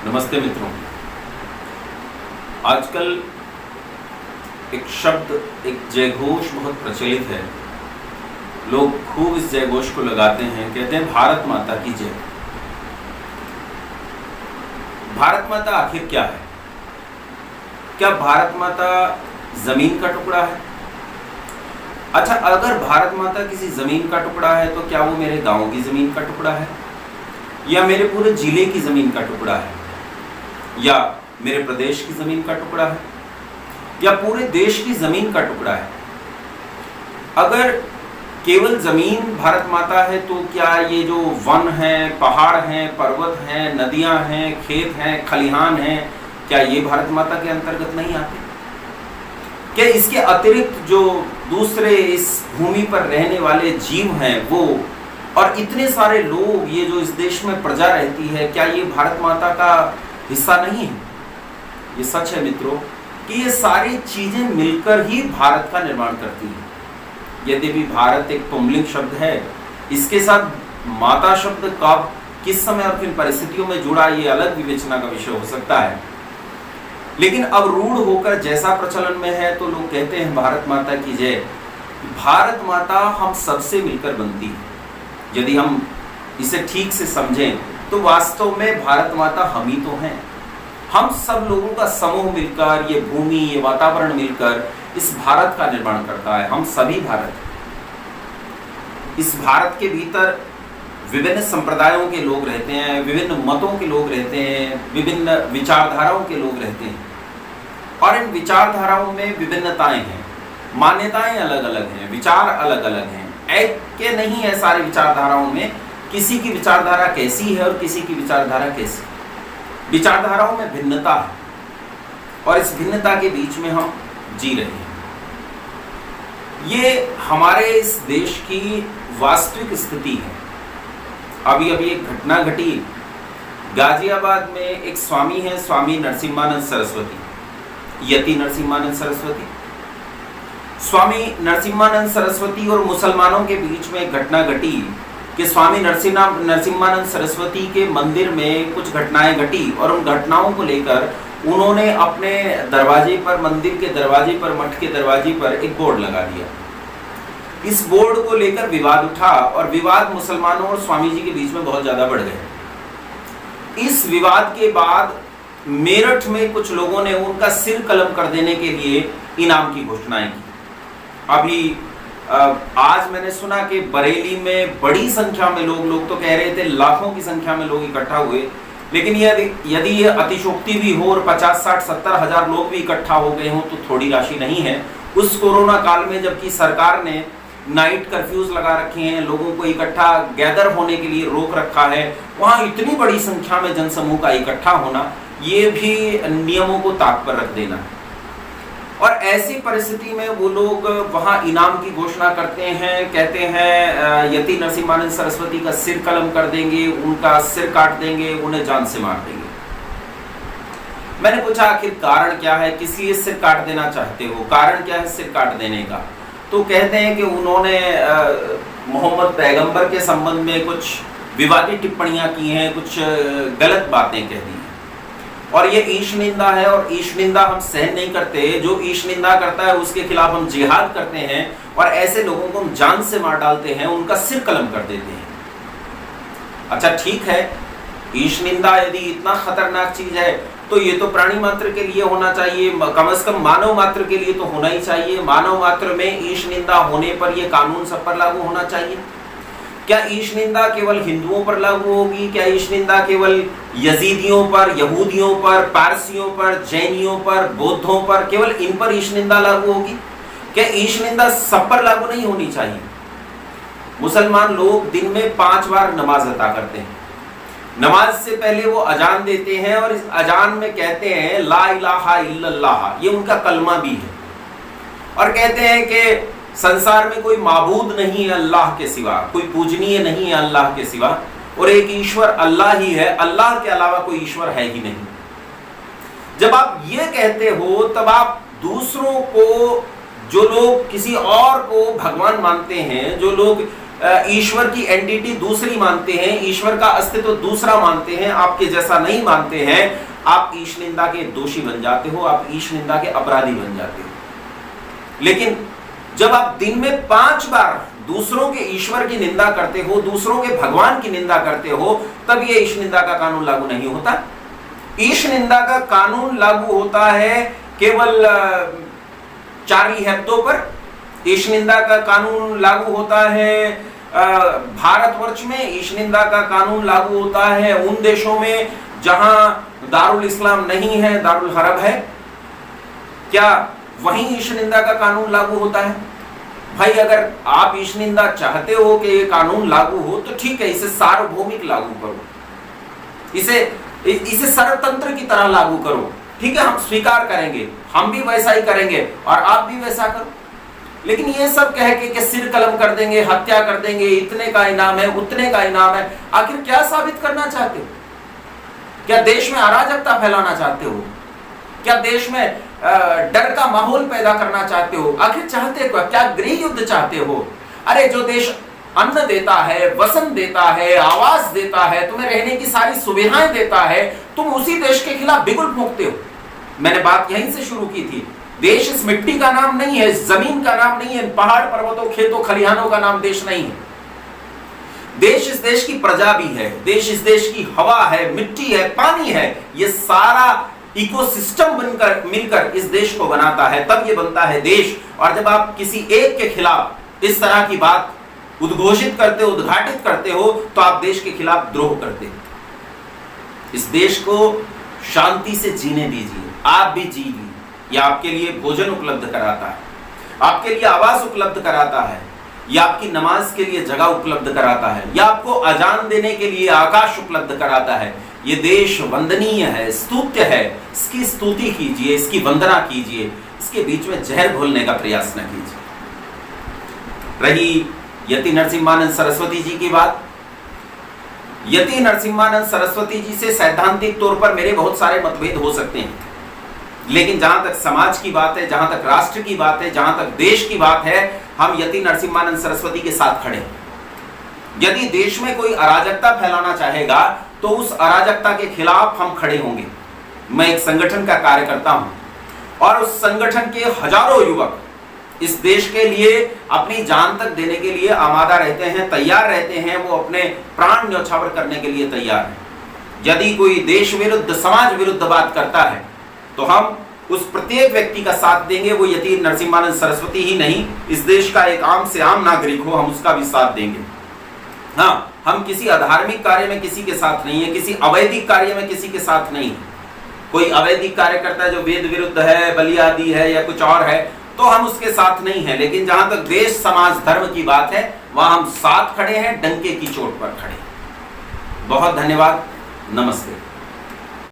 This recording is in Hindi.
नमस्ते मित्रों। आजकल एक शब्द, एक जयघोष बहुत प्रचलित है। लोग खूब इस जयघोष को लगाते हैं, कहते हैं भारत माता की जय। भारत माता आखिर क्या है? क्या भारत माता जमीन का टुकड़ा है? अच्छा, अगर भारत माता किसी जमीन का टुकड़ा है तो क्या वो मेरे गांव की जमीन का टुकड़ा है, या मेरे पूरे जिले की जमीन का टुकड़ा है, या मेरे प्रदेश की जमीन का टुकड़ा है, या पूरे देश की जमीन का टुकड़ा है? अगर केवल जमीन भारत माता है तो क्या ये जो वन है, पहाड़ हैं, पर्वत हैं, नदियां हैं, खेत हैं, खलिहान हैं, क्या ये भारत माता के अंतर्गत नहीं आते? क्या इसके अतिरिक्त जो दूसरे इस भूमि पर रहने वाले जीव हैं वो, और इतने सारे लोग, ये जो इस देश में प्रजा रहती है, क्या ये भारत माता का हिस्सा नहीं है? ये सच है मित्रों कि ये सारी चीजें मिलकर ही भारत का निर्माण करती हैं। यद्यपि भारत एक पुंलिंग शब्द है, इसके साथ माता शब्द कब, किस समय और किन परिस्थितियों में जुड़ा, ये अलग विवेचना का विषय हो सकता है। लेकिन अब रूढ़ होकर जैसा प्रचलन में है तो लोग कहते हैं भारत माता की जय। भारत माता हम सबसे मिलकर बनती है। यदि हम इसे ठीक से समझें तो वास्तव में भारत माता हम ही तो हैं। हम सब लोगों का समूह मिलकर, ये भूमि, ये वातावरण मिलकर इस भारत का निर्माण करता है। हम सभी भारत। इस भारत के भीतर विभिन्न संप्रदायों के लोग रहते हैं, विभिन्न मतों के लोग रहते हैं, विभिन्न विचारधाराओं के लोग रहते हैं, और इन विचारधाराओं में विभिन्नताएं हैं, मान्यताएं अलग अलग हैं, विचार अलग अलग हैं। एक के नहीं है सारी विचारधाराओं में, किसी की विचारधारा कैसी है और किसी की विचारधारा कैसी। विचारधाराओं में भिन्नता है और इस भिन्नता के बीच में हम जी रहे हैं। ये हमारे इस देश की वास्तविक स्थिति है। अभी अभी एक घटना घटी। गाजियाबाद में एक स्वामी है, स्वामी नरसिम्हानंद सरस्वती, यति नरसिम्हानंद सरस्वती। स्वामी नरसिम्हानंद सरस्वती और मुसलमानों के बीच में एक घटना घटी कि स्वामी नरसिम्हानंद सरस्वती के मंदिर में कुछ घटनाएं घटी, और उन घटनाओं को लेकर उन्होंने अपने दरवाजे पर, मंदिर के दरवाजे पर, मठ के दरवाजे पर एक बोर्ड लगा दिया। इस बोर्ड को लेकर विवाद उठा और विवाद मुसलमानों और स्वामी जी के बीच में बहुत ज्यादा बढ़ गए। इस विवाद के बाद मेरठ में कुछ लोगों ने उनका सिर कलम कर देने के लिए इनाम की घोषणाएं की। अभी आज मैंने सुना कि बरेली में बड़ी संख्या में लोग तो कह रहे थे लाखों की संख्या में लोग इकट्ठा हुए, लेकिन यदि ये अतिशोक्ति भी हो और 50, 60, 70 हजार लोग भी इकट्ठा हो गए हों तो थोड़ी राशि नहीं है। उस कोरोना काल में जबकि सरकार ने नाइट कर्फ्यूज लगा रखे हैं, लोगों को इकट्ठा गैदर होने के लिए रोक रखा है, वहां इतनी बड़ी संख्या में जनसमूह का इकट्ठा होना, ये भी नियमों को ताक पर रख देना है। और ऐसी परिस्थिति में वो लोग वहां इनाम की घोषणा करते हैं, कहते हैं यति नरसिम्हानंद सरस्वती का सिर कलम कर देंगे, उनका सिर काट देंगे, उन्हें जान से मार देंगे। मैंने पूछा आखिर कारण क्या है, किस लिए सिर काट देना चाहते हो, कारण क्या है सिर काट देने का? तो कहते हैं कि उन्होंने मोहम्मद पैगंबर के संबंध में कुछ विवादी टिप्पणियां की हैं, कुछ गलत बातें कह दी हैं, और ये ईश निंदा है, और ईश निंदा हम सहन नहीं करते। जो ईश निंदा करता है उसके खिलाफ हम जिहाद करते हैं, और ऐसे लोगों को हम जान से मार डालते हैं, उनका सिर कलम कर देते हैं। अच्छा ठीक है, ईश निंदा यदि इतना खतरनाक चीज है तो ये तो प्राणी मात्र के लिए होना चाहिए, कम से कम मानव मात्र के लिए तो होना ही चाहिए। मानव मात्र में ईश निंदा होने पर यह कानून सब पर लागू होना चाहिए। क्या ईश निंदा केवल हिंदुओं पर लागू होगी? क्या ईश निंदा केवल यजीदियों पर, यहूदियों पर, पारसियों पर, जैनियों पर, बौद्धों पर, केवल इन पर ईश निंदा लागू होगी? क्या ईश निंदा सब पर लागू नहीं होनी चाहिए? मुसलमान लोग दिन में 5 बार नमाज अता करते हैं। नमाज से पहले वो अजान देते हैं, और इस अजान में कहते हैं ला इलाहा इल्लल्लाह, ये उनका कलमा भी है, और कहते हैं कि संसार में कोई माबूद नहीं है अल्लाह के सिवा, कोई पूजनीय नहीं है अल्लाह के सिवा, और एक ईश्वर अल्लाह ही है, अल्लाह के अलावा कोई ईश्वर है ही नहीं। जब आप ये कहते हो तब आप दूसरों को, जो लोग किसी और को भगवान मानते हैं, जो लोग ईश्वर की एंटिटी दूसरी मानते हैं, ईश्वर का अस्तित्व दूसरा मानते हैं, आपके जैसा नहीं मानते हैं, आप ईश निंदा के दोषी बन जाते हो, आप ईश निंदा के अपराधी बन जाते हो। लेकिन जब आप दिन में 5 बार दूसरों के ईश्वर की निंदा करते हो, दूसरों के भगवान की निंदा करते हो, तब ये ईश निंदा का कानून लागू नहीं होता। ईश निंदा का कानून लागू होता है केवल चार्ली हेब्दो पर। ईश निंदा का कानून लागू होता है भारतवर्ष में। ईश निंदा का कानून लागू होता है उन देशों में जहां दारुल इस्लाम नहीं है, दारुल हरब है। क्या वहीं ईश निंदा का कानून लागू होता है? भाई अगर आप ईश निंदा चाहते हो कि ये कानून लागू हो तो ठीक है, इसे सार्वभौमिक लागू करो, इसे सर्वतंत्र की तरह लागू करो। ठीक है, हम स्वीकार करेंगे, हम भी वैसा ही करेंगे और आप भी वैसा करो। लेकिन ये सब कह के सिर कलम कर देंगे, हत्या कर देंगे, इतने का इनाम है, उतने का इनाम है, आखिर क्या साबित करना चाहते हो? क्या देश में अराजकता फैलाना चाहते हो? क्या देश में डर का माहौल पैदा करना चाहते हो? आखिर चाहते हो क्या? गृह युद्ध चाहते हो? अरे जो देश अन्न देता है, वसन देता है, आवास देता है, तुम्हें रहने की सारी सुविधाएं देता है, तुम उसी देश के खिलाफ बिगुल फूंकते हो। मैंने बात यहीं से शुरू की थी। देश इस मिट्टी का नाम नहीं है, जमीन का नाम नहीं है, पहाड़ पर्वतों खेतों खलिहानों का नाम देश नहीं है। देश इस देश की प्रजा भी है, देश इस देश की हवा है, मिट्टी है, पानी है। ये सारा इकोसिस्टम बनकर मिलकर इस देश को बनाता है, तब ये बनता है देश। और जब आप किसी एक के खिलाफ इस तरह की बात उद्घोषित करते हो, उद्घाटित करते हो, तो आप देश के खिलाफ द्रोह करते हो। इस देश को शांति से जीने दीजिए, आप भी जीजिए। यह आपके लिए भोजन उपलब्ध कराता है, आपके लिए आवास उपलब्ध कराता है, यह आपकी नमाज के लिए जगह उपलब्ध कराता है, यह आपको अजान देने के लिए आकाश उपलब्ध कराता है। ये देश वंदनीय है, स्तुत्य है, इसकी स्तुति कीजिए, इसकी वंदना कीजिए, इसके बीच में जहर घोलने का प्रयास न कीजिए। रही यति नरसिम्हानंद सरस्वती जी की बात। यति नरसिम्हानंद सरस्वती जी से सैद्धांतिक तौर पर मेरे बहुत सारे मतभेद हो सकते हैं, लेकिन जहां तक समाज की बात है, जहां तक राष्ट्र की बात है, जहां तक देश की बात है, हम यति नरसिम्हानंद सरस्वती के साथ खड़े हैं। यदि देश में कोई अराजकता फैलाना चाहेगा तो उस अराजकता के खिलाफ हम खड़े होंगे। मैं एक संगठन का कार्य करता हूं और उस संगठन के हजारों युवक इस देश के लिए अपनी जान तक देने के लिए आमादा रहते हैं, तैयार रहते हैं, वो अपने प्राण न्यौछावर करने के लिए तैयार हैं। यदि कोई देश विरुद्ध, समाज विरुद्ध बात करता है तो हम उस प्रत्येक व्यक्ति का साथ देंगे। वो यति नरसिम्हानंद सरस्वती ही नहीं, इस देश का एक आम से आम नागरिक हो, हम उसका भी साथ देंगे। हाँ, हम किसी अधार्मिक कार्य में किसी के साथ नहीं है, किसी अवैधिक कार्य में किसी के साथ नहीं है। कोई अवैधिक कार्य करता है जो वेद विरुद्ध है, बलियादी है या कुछ और है, तो हम उसके साथ नहीं है। लेकिन जहां तक देश, समाज, धर्म की बात है, वहां हम साथ खड़े हैं, डंके की चोट पर खड़े। बहुत धन्यवाद, नमस्ते।